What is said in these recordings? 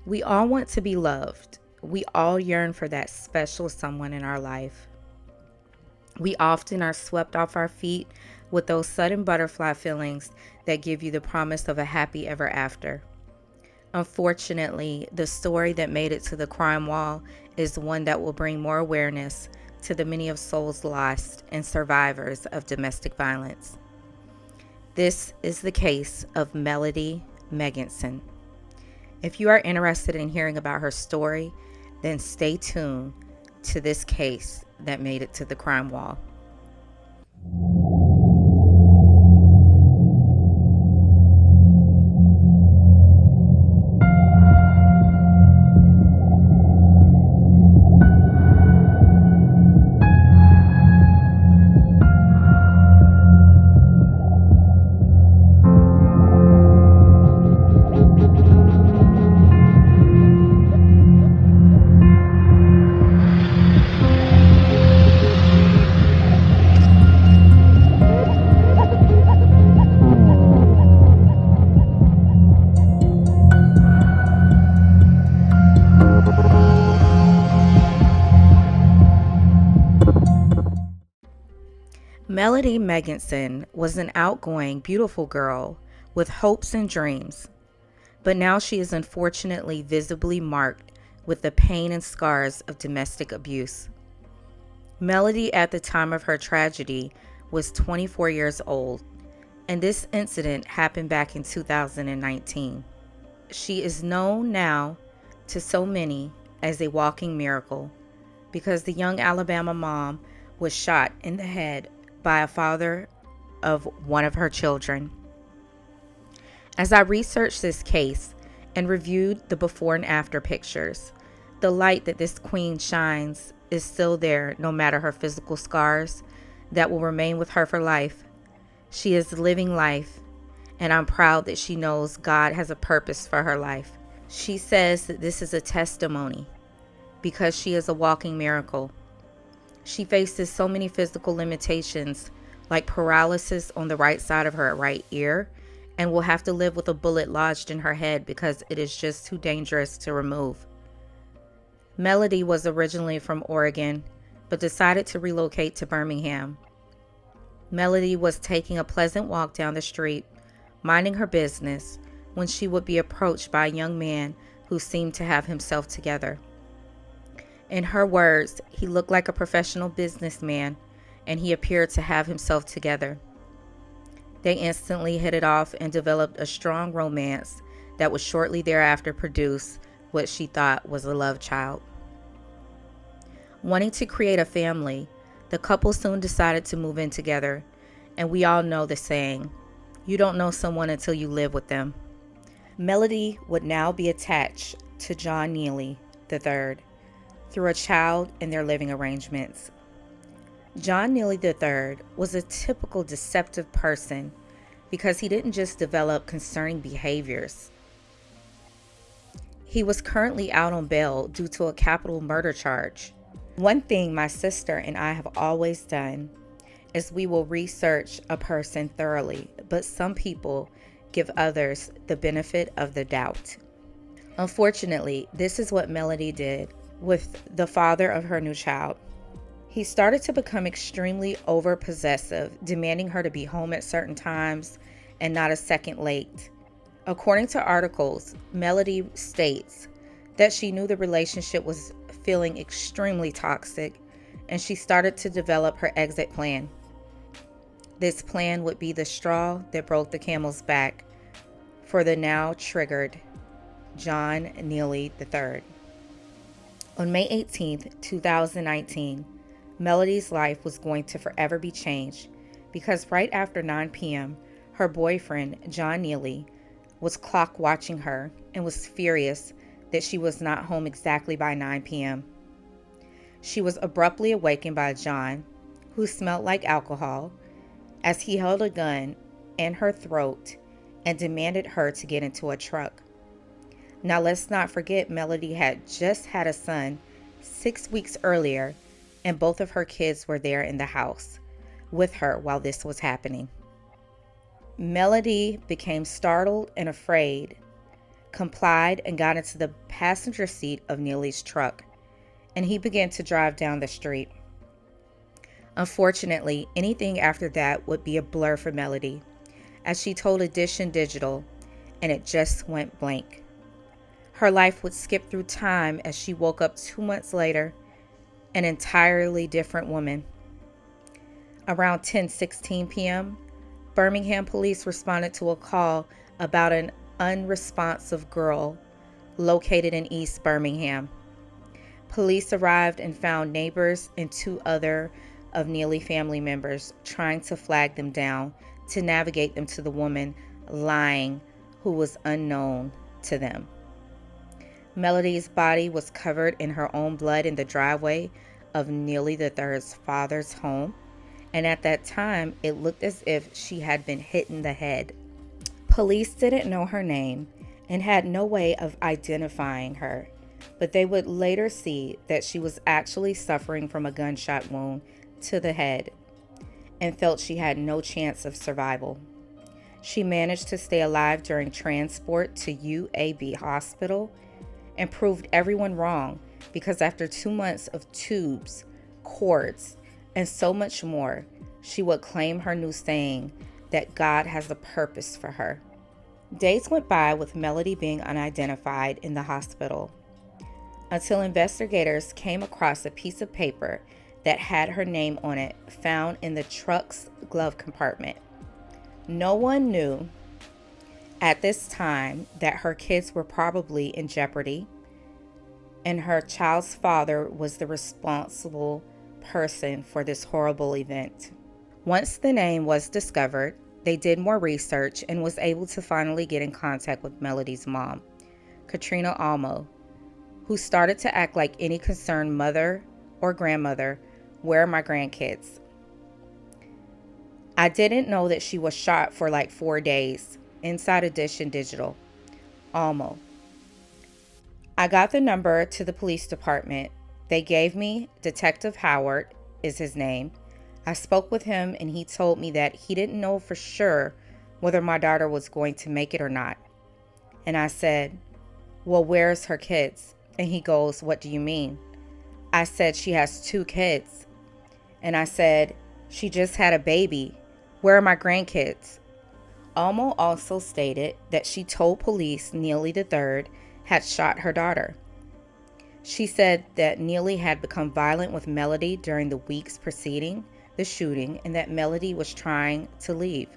We all want to be loved. We all yearn for that special someone in our life. We often are swept off our feet with those sudden butterfly feelings that give you the promise of a happy ever after. Unfortunately, the story that made it to the crime wall is one that will bring more awareness to the many of souls lost and survivors of domestic violence. This is the case of Melody Megginson. If you are interested in hearing about her story, then stay tuned to this case that made it to the crime wall. Melody Megginson was an outgoing, beautiful girl with hopes and dreams, but now she is unfortunately visibly marked with the pain and scars of domestic abuse. Melody, at the time of her tragedy, was 24 years old, and this incident happened back in 2019. She is known now to so many as a walking miracle because the young Alabama mom was shot in the head by a father of one of her children. As I researched this case and reviewed the before and after pictures, the light that this queen shines is still there no matter her physical scars that will remain with her for life. She is living life, and I'm proud that she knows God has a purpose for her life. She says that this is a testimony because she is a walking miracle. She faces so many physical limitations like paralysis on the right side of her right ear and will have to live with a bullet lodged in her head because it is just too dangerous to remove. Melody was originally from Oregon but decided to relocate to Birmingham. Melody was taking a pleasant walk down the street, minding her business, when she would be approached by a young man who seemed to have himself together. In her words, he looked like a professional businessman, and he appeared to have himself together. They instantly hit it off and developed a strong romance that would shortly thereafter produce what she thought was a love child. Wanting to create a family, the couple soon decided to move in together, and we all know the saying, you don't know someone until you live with them. Melody would now be attached to John Neely III through a child in their living arrangements. John Neely III was a typical deceptive person because he didn't just develop concerning behaviors. He was currently out on bail due to a capital murder charge. One thing my sister and I have always done is we will research a person thoroughly, but some people give others the benefit of the doubt. Unfortunately, this is what Melody did with the father of her new child. He started to become extremely overpossessive, demanding her to be home at certain times and not a second late. According to articles, Melody states that she knew the relationship was feeling extremely toxic, and she started to develop her exit plan. This plan would be the straw that broke the camel's back for the now triggered John Neely III. On May 18th, 2019, Melody's life was going to forever be changed because right after 9 p.m., her boyfriend, John Neely, was clock watching her and was furious that she was not home exactly by 9 p.m. She was abruptly awakened by John, who smelled like alcohol, as he held a gun in her throat and demanded her to get into a truck. Now let's not forget Melody had just had a son 6 weeks earlier, and both of her kids were there in the house with her while this was happening. Melody became startled and afraid, complied and got into the passenger seat of Neely's truck, and he began to drive down the street. Unfortunately, anything after that would be a blur for Melody, as she told Edition Digital, and it just went blank. Her life would skip through time as she woke up 2 months later, an entirely different woman. Around 10:16 p.m., Birmingham police responded to a call about an unresponsive girl located in East Birmingham. Police arrived and found neighbors and 2 other of Neely family members trying to flag them down to navigate them to the woman lying, who was unknown to them. Melody's body was covered in her own blood in the driveway of Neely III's father's home, and at that time it looked as if she had been hit in the head. Police didn't know her name and had no way of identifying her, but they would later see that she was actually suffering from a gunshot wound to the head and felt she had no chance of survival. She managed to stay alive during transport to UAB hospital and proved everyone wrong, because after 2 months of tubes, cords, and so much more, she would claim her new saying that God has a purpose for her. Days went by with Melody being unidentified in the hospital until investigators came across a piece of paper that had her name on it, found in the truck's glove compartment. No one knew at this time that her kids were probably in jeopardy, and her child's father was the responsible person for this horrible event. Once the name was discovered, they did more research and was able to finally get in contact with Melody's mom, Katrina Almo, who started to act like any concerned mother or grandmother. Where are my grandkids? I didn't know that she was shot for like 4 days. Inside Edition Digital. Almo. I got the number to the police department. They gave me Detective Howard is his name. I spoke with him and he told me that he didn't know for sure whether my daughter was going to make it or not. And I said, well, where's her kids? And he goes, what do you mean? I said, she has 2 kids. And I said, she just had a baby. Where are my grandkids? Almo also stated that she told police Neely III had shot her daughter. She said that Neely had become violent with Melody during the weeks preceding the shooting and that Melody was trying to leave.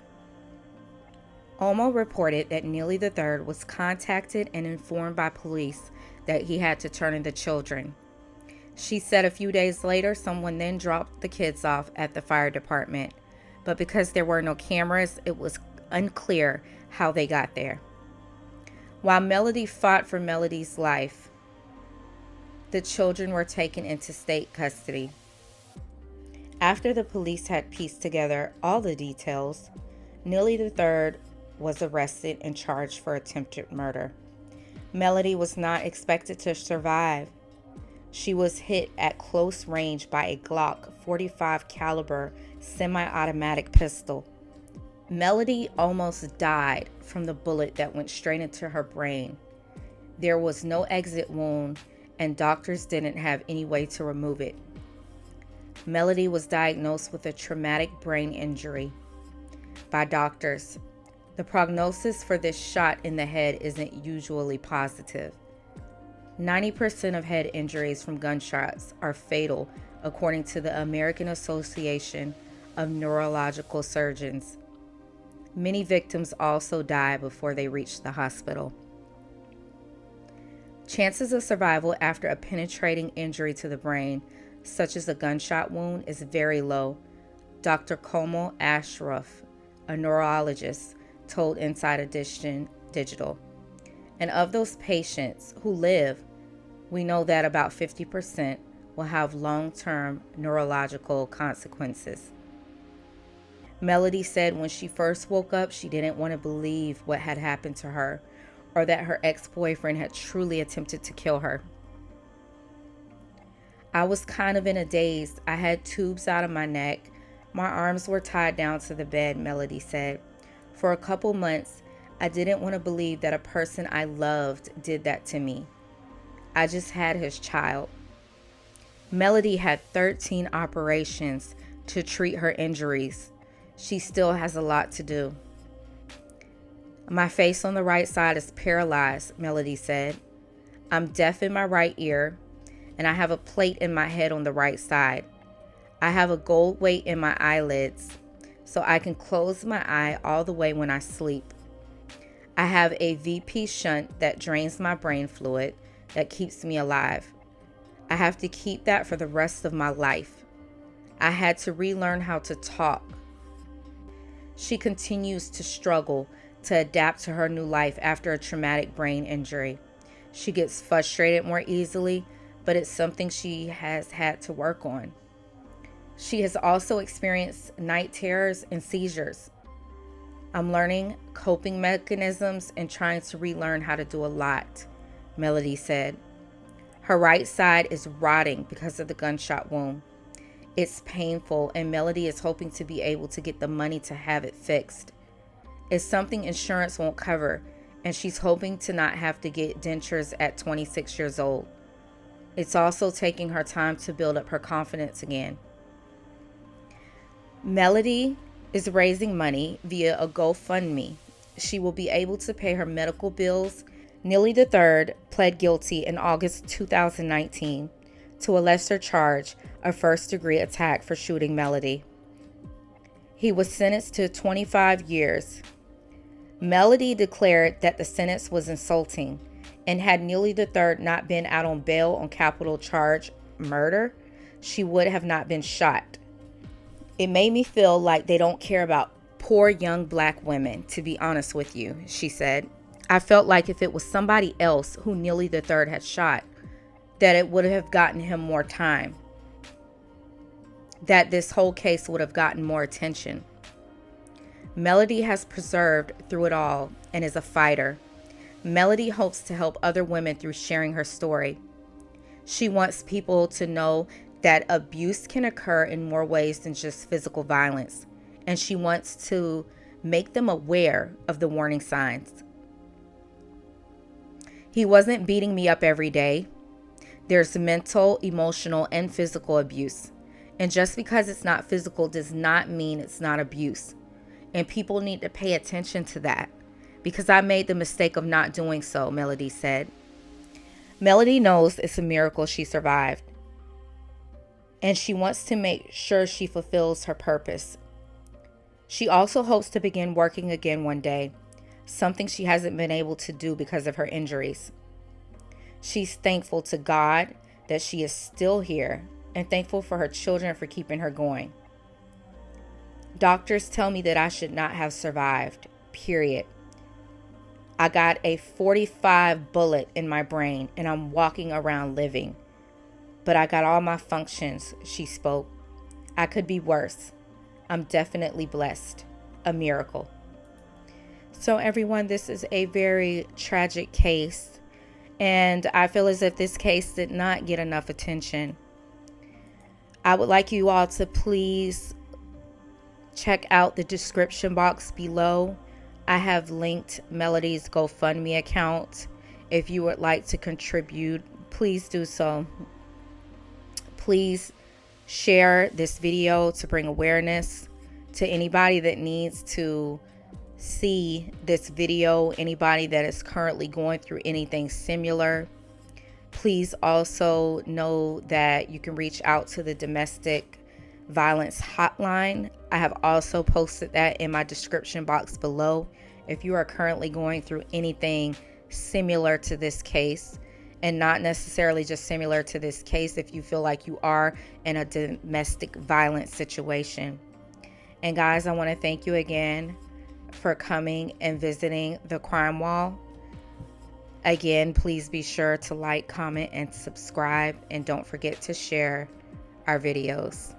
Almo reported that Neely III was contacted and informed by police that he had to turn in the children. She said a few days later, someone then dropped the kids off at the fire department, but because there were no cameras, it was unclear how they got there. While Melody fought for Melody's life, the children were taken into state custody. After the police had pieced together all the details, Neely III was arrested and charged for attempted murder. Melody was not expected to survive. She was hit at close range by a Glock 45 caliber semi-automatic pistol. Melody almost died from the bullet that went straight into her brain. There was no exit wound, and doctors didn't have any way to remove it. Melody was diagnosed with a traumatic brain injury by doctors. The prognosis for this shot in the head isn't usually positive. 90% of head injuries from gunshots are fatal, according to the American Association of Neurological Surgeons. Many victims also die before they reach the hospital. Chances of survival after a penetrating injury to the brain, such as a gunshot wound, is very low, Dr. Komal Ashraf, a neurologist, told Inside Edition Digital. And of those patients who live, we know that about 50% will have long-term neurological consequences. Melody said when she first woke up, she didn't want to believe what had happened to her, or that her ex-boyfriend had truly attempted to kill her. I was kind of in a daze. I had tubes out of my neck. My arms were tied down to the bed, Melody said. For a couple months, I didn't want to believe that a person I loved did that to me. I just had his child. Melody had 13 operations to treat her injuries. She still has a lot to do. My face on the right side is paralyzed, Melody said. I'm deaf in my right ear, and I have a plate in my head on the right side. I have a gold weight in my eyelids, so I can close my eye all the way when I sleep. I have a VP shunt that drains my brain fluid that keeps me alive. I have to keep that for the rest of my life. I had to relearn how to talk. She continues to struggle to adapt to her new life after a traumatic brain injury. She gets frustrated more easily, but it's something she has had to work on. She has also experienced night terrors and seizures. I'm learning coping mechanisms and trying to relearn how to do a lot, Melody said. Her right side is rotting because of the gunshot wound. It's painful, and Melody is hoping to be able to get the money to have it fixed. It's something insurance won't cover, and she's hoping to not have to get dentures at 26 years old. It's also taking her time to build up her confidence again. Melody is raising money via a GoFundMe. She will be able to pay her medical bills. Neely III pled guilty in August 2019 to a lesser charge of first-degree attack for shooting Melody. He was sentenced to 25 years. Melody declared that the sentence was insulting, and had Neely III not been out on bail on capital charge murder, she would have not been shot. It made me feel like they don't care about poor young black women, to be honest with you, she said. I felt like if it was somebody else who Neely III had shot, that it would have gotten him more time, that this whole case would have gotten more attention. Melody has persevered through it all and is a fighter. Melody hopes to help other women through sharing her story. She wants people to know that abuse can occur in more ways than just physical violence, and she wants to make them aware of the warning signs. He wasn't beating me up every day. There's mental, emotional, and physical abuse. And just because it's not physical does not mean it's not abuse. And people need to pay attention to that, because I made the mistake of not doing so, Melody said. Melody knows it's a miracle she survived, and she wants to make sure she fulfills her purpose. She also hopes to begin working again one day, something she hasn't been able to do because of her injuries. She's thankful to God that she is still here, and thankful for her children for keeping her going. Doctors tell me that I should not have survived, period. I got a 45 bullet in my brain, and I'm walking around living. But I got all my functions, she spoke. I could be worse. I'm definitely blessed. A miracle. So everyone, this is a very tragic case, and I feel as if this case did not get enough attention. I would like you all to please check out the description box below. I have linked Melody's GoFundMe account. If you would like to contribute, please do so. Please share this video to bring awareness to anybody that needs to see this video, anybody that is currently going through anything similar. Please also know that you can reach out to the domestic violence hotline. I have also posted that in my description box below. If you are currently going through anything similar to this case, and not necessarily just similar to this case, if you feel like you are in a domestic violence situation. And guys, I want to thank you again for coming and visiting the Crime Wall. Again, please be sure to like, comment, and subscribe, and don't forget to share our videos.